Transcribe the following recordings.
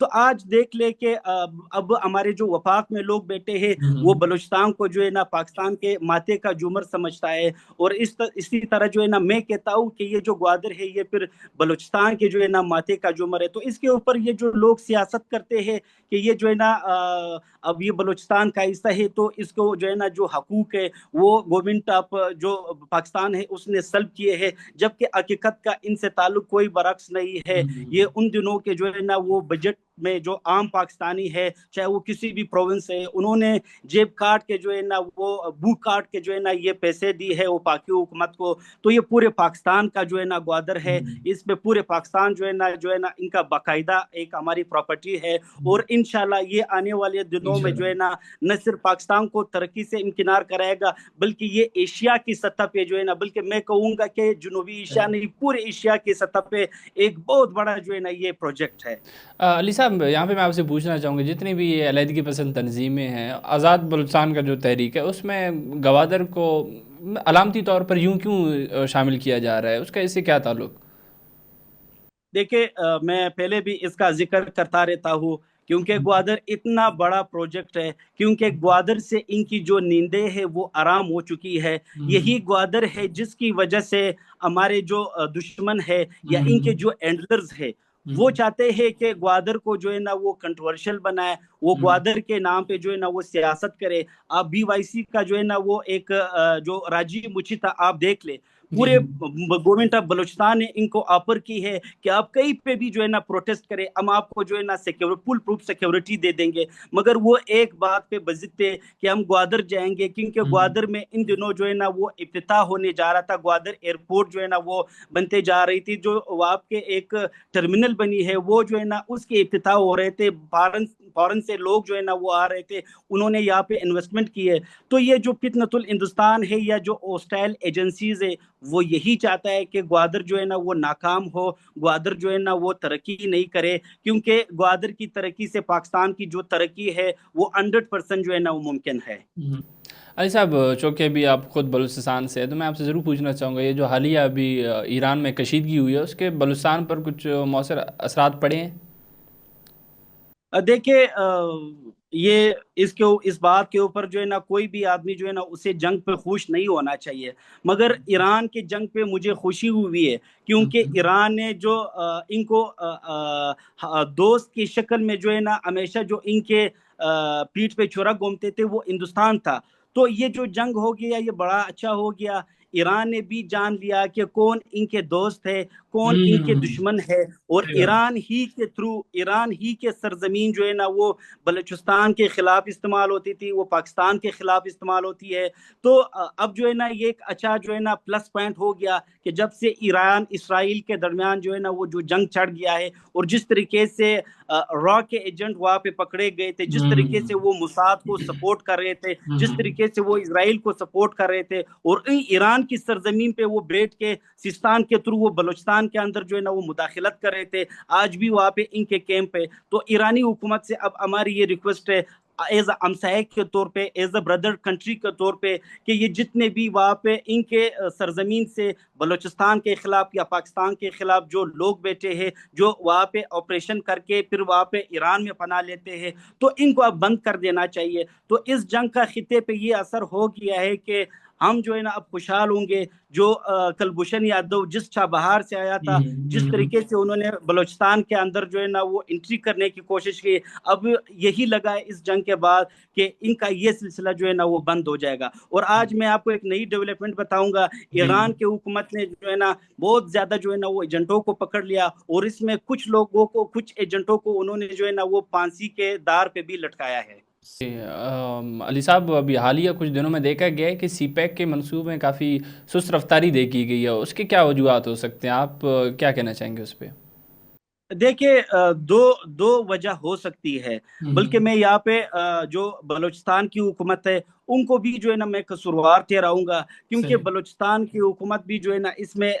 تو آج دیکھ لے کہ اب ہمارے جو وفاق میں لوگ بیٹھے ہیں وہ بلوچستان کو جو ہے نا پاکستان کے ماتے کا جومر سمجھتا ہے، اور اسی طرح جو ہے نا میں کہتا ہوں کہ یہ جو گوادر ہے یہ پھر بلوچستان کے جو ہے نا ماتے کا جومر ہے۔ تو اس کے اوپر یہ جو لوگ سیاست کرتے ہیں کہ یہ جو ہے نا اب یہ بلوچستان کا حصہ ہے تو اس کو جو ہے نا جو حقوق ہے وہ گورنمنٹ آف جو پاکستان ہے اس نے سلب کیے ہیں، جبکہ حقیقت کا ان سے تعلق کوئی برعکس نہیں ہے۔ یہ ان دنوں کے جو ہے نا وہ بجٹ میں جو عام پاکستانی ہے چاہے وہ کسی بھی پروونس ہے، انہوں نے جیب کاٹ کے جو ہے نا وہ بو کاٹ کے جو ہے نا یہ پیسے دی ہے وہ پاکی حکومت کو۔ تو یہ پورے پاکستان کا جو ہے نا گوادر ہے، اس میں پورے پاکستان جو ہے نا ان کا باقاعدہ ایک ہماری پراپرٹی ہے، اور انشاءاللہ یہ آنے والے دنوں میں جو ہے نا نہ صرف پاکستان کو ترقی سے امکنار کرائے گا بلکہ یہ ایشیا کی سطح پہ جو ہے نا، بلکہ میں کہوں گا کہ جنوبی ایشیا نہیں پورے ایشیا کی سطح پہ ایک بہت بڑا جو ہے نا یہ پروجیکٹ ہے۔ علی صاحب یہاں پہ میں آپ سے پوچھنا چاہوں گا، جتنی بھی یہ علیحدگی پسند تنظیمیں ہیں، آزاد بلوچستان کا جو تحریک ہے اس میں گوادر کو علامتی طور پر یوں کیوں شامل کیا جا رہا ہے، اس کا اس سے کیا تعلق؟ دیکھیں میں پہلے بھی اس کا ذکر کرتا رہتا ہوں کیونکہ گوادر اتنا بڑا پروجیکٹ ہے، کیونکہ گوادر سے ان کی جو نیندیں ہیں وہ آرام ہو چکی ہے۔ یہی گوادر ہے جس کی وجہ سے ہمارے جو دشمن ہے یا ان کے جو اینڈلرز ہے وہ چاہتے ہیں کہ گوادر کو جو ہے نا وہ کنٹروورشل بنائے، وہ گوادر کے نام پہ جو ہے نا وہ سیاست کرے۔ آپ بی وائی سی کا جو ہے نا وہ ایک جو راجی مچھی تھا آپ دیکھ لیں، پورے گورنمنٹ آف بلوچستان نے ان کو آفر کی ہے کہ آپ کہیں پہ بھی جو ہے نا پروٹیسٹ کریں، ہم آپ کو جو ہے نا فل پروف سیکیورٹی دے دیں گے، مگر وہ ایک بات پہ بضد تھے کہ ہم گوادر جائیں گے، کیونکہ گوادر میں ان دنوں جو ہے نا وہ افتتاح ہونے جا رہا تھا، گوادر ایئرپورٹ جو ہے نا وہ بنتے جا رہی تھی، جو آپ کے ایک ٹرمینل بنی ہے وہ جو ہے نا اس کے افتتاح ہو رہے تھے، فارن سے لوگ جو ہے نا وہ آ رہے تھے، انہوں نے یہاں پہ انویسٹمنٹ کی ہے۔ تو یہ جو فتنۃ الہندوستان ہے یا جو ہوسٹائل ایجنسیز ہے وہ یہی چاہتا ہے کہ گوادر جو ہے نا وہ ناکام ہو، گوادر جو ہے نا وہ ترقی نہیں کرے، کیونکہ گوادر کی ترقی سے پاکستان کی جو ترقی ہے وہ 100% جو ہے نا وہ ممکن ہے۔ علی صاحب چونکہ بھی آپ خود بلوچستان سے ہیں تو میں آپ سے ضرور پوچھنا چاہوں گا، یہ جو حالیہ ابھی ایران میں کشیدگی ہوئی ہے اس کے بلوچستان پر کچھ مؤثر اثرات پڑے ہیں؟ دیکھیں یہ اس بات کے اوپر جو ہے نا کوئی بھی آدمی جو ہے نا اسے جنگ پہ خوش نہیں ہونا چاہیے، مگر ایران کی جنگ پہ مجھے خوشی ہوئی ہے، کیونکہ ایران نے جو ان کو دوست کی شکل میں جو ہے نا ہمیشہ جو ان کے پیٹھ پہ چھرا گھومتے تھے وہ ہندوستان تھا۔ تو یہ جو جنگ ہو گیا یہ بڑا اچھا ہو گیا، ایران نے بھی جان لیا کہ کون ان کے دوست ہے کون ان کے دشمن ہے، اور ایران ہی کے تھرو، ایران ہی کے سرزمین جو ہے نا وہ بلوچستان کے خلاف استعمال ہوتی تھی، وہ پاکستان کے خلاف استعمال ہوتی ہے۔ تو اب جو ہے نا یہ ایک اچھا جو ہے نا پلس پوائنٹ ہو گیا کہ جب سے ایران اسرائیل کے درمیان جو ہے نا وہ جو جنگ چڑھ گیا ہے، اور جس طریقے سے را کے ایجنٹ وہاں پہ پکڑے گئے تھے، جس طریقے سے وہ موساد کو سپورٹ کر رہے تھے، جس طریقے سے وہ اسرائیل کو سپورٹ کر رہے تھے، اور ایران کی سرزمین پہ وہ بیٹھ کے سیستان کے تھرو وہ بلوچستان کے اندر جو ہے نا وہ مداخلت کر رہے تھے، آج بھی وہاں پہ ان کے کیمپ ہے۔ تو ایرانی حکومت سے اب ہماری یہ ریکویسٹ ہے ایز اے ہمسائے کے طور پہ، ایز اے بردر کنٹری کے طور پہ، کہ یہ جتنے بھی وہاں پہ ان کے سرزمین سے بلوچستان کے خلاف یا پاکستان کے خلاف جو لوگ بیٹھے ہیں، جو وہاں پہ آپریشن کر کے پھر وہاں پہ ایران میں پناہ لیتے ہیں، تو ان کو اب بند کر دینا چاہیے۔ تو اس جنگ کا خطے پہ یہ اثر ہو گیا ہے کہ ہم جو ہے نا اب خوشحال ہوں گے۔ جو کلبھوشن یادو جس چابہار سے آیا تھا، جس طریقے سے انہوں نے بلوچستان کے اندر جو ہے نا وہ انٹری کرنے کی کوشش کی، اب یہی لگا ہے اس جنگ کے بعد کہ ان کا یہ سلسلہ جو ہے نا وہ بند ہو جائے گا۔ اور آج میں آپ کو ایک نئی ڈیولپمنٹ بتاؤں گا، ایران کے حکومت نے جو ہے نا بہت زیادہ جو ہے نا وہ ایجنٹوں کو پکڑ لیا، اور اس میں کچھ لوگوں کو، کچھ ایجنٹوں کو انہوں نے جو ہے نا وہ پھانسی کے دار پہ بھی لٹکایا ہے۔ علی صاحب ابھی حالیہ کچھ دنوں میں دیکھا گیا ہے کہ سی پیک کے منصوبے میں کافی سست رفتاری دیکھی گئی ہے، اس کے کیا وجوہات ہو سکتے ہیں، آپ کیا کہنا چاہیں گے اس پہ؟ دیکھیں دو وجہ ہو سکتی ہے، بلکہ میں یہاں پہ جو بلوچستان کی حکومت ہے ان کو بھی جو ہے نا میں قصوروار ٹھہراؤں گا، کیونکہ بلوچستان کی حکومت بھی جو ہے نا اس میں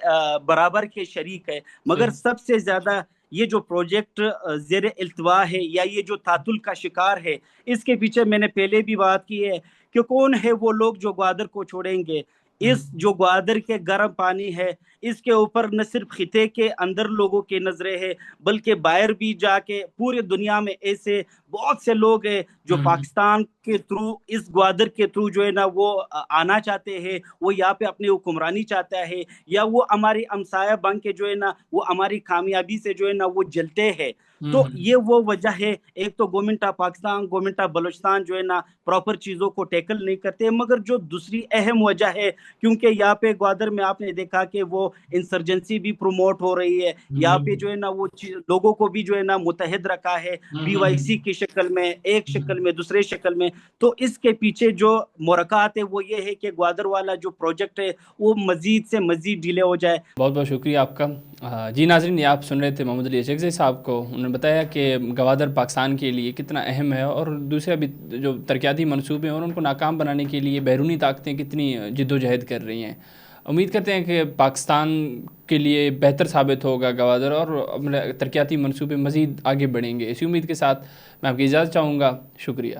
برابر کے شریک ہے، مگر سب سے زیادہ یہ جو پروجیکٹ زیر التوا ہے یا یہ جو تعطل کا شکار ہے، اس کے پیچھے میں نے پہلے بھی بات کی ہے کہ کون ہے وہ لوگ جو گوادر کو چھوڑیں گے۔ اس جو گوادر کے گرم پانی ہے، اس کے اوپر نہ صرف خطے کے اندر لوگوں کی نظریں ہیں بلکہ باہر بھی جا کے پورے دنیا میں ایسے بہت سے لوگ ہیں جو پاکستان کے تھرو اس گوادر کے تھرو جو ہے نا وہ آنا چاہتے ہیں، وہ یہاں پہ اپنی حکمرانی چاہتا ہے، یا وہ ہماری ہمسایہ بن کے جو ہے نا وہ ہماری کامیابی سے جو ہے نا وہ جلتے ہیں۔ تو یہ وہ وجہ ہے، ایک تو government of Pakistan, government of Balochistan جو ہے نا پراپر چیزوں کو ٹیکل نہیں کرتے، مگر جو دوسری اہم وجہ ہے کیونکہ یہاں پہ گوادر میں آپ نے دیکھا کہ وہ انسرجنسی بھی پروموٹ ہو رہی ہے، یہاں پہ جو ہے نا وہ لوگوں کو بھی جو ہے نا متحد رکھا ہے بی وائی سی کی شکل میں، ایک شکل میں، دوسرے شکل میں۔ تو اس کے پیچھے جو مرکات ہے وہ یہ ہے کہ گوادر والا جو پروجیکٹ ہے وہ مزید سے مزید ڈیلے ہو جائے۔ بہت بہت شکریہ آپ کا۔ جی ناظرین، یہ آپ سن رہے تھے محمد علی اچکزئی صاحب کو، انہوں نے بتایا کہ گوادر پاکستان کے لیے کتنا اہم ہے، اور دوسرے بھی جو ترقیاتی منصوبے ہیں اور ان کو ناکام بنانے کے لیے بیرونی طاقتیں کتنی جد و جہد کر رہی ہیں۔ امید کرتے ہیں کہ پاکستان کے لیے بہتر ثابت ہوگا گوادر، اور ترقیاتی منصوبے مزید آگے بڑھیں گے۔ اسی امید کے ساتھ میں آپ کی اجازت چاہوں گا۔ شکریہ۔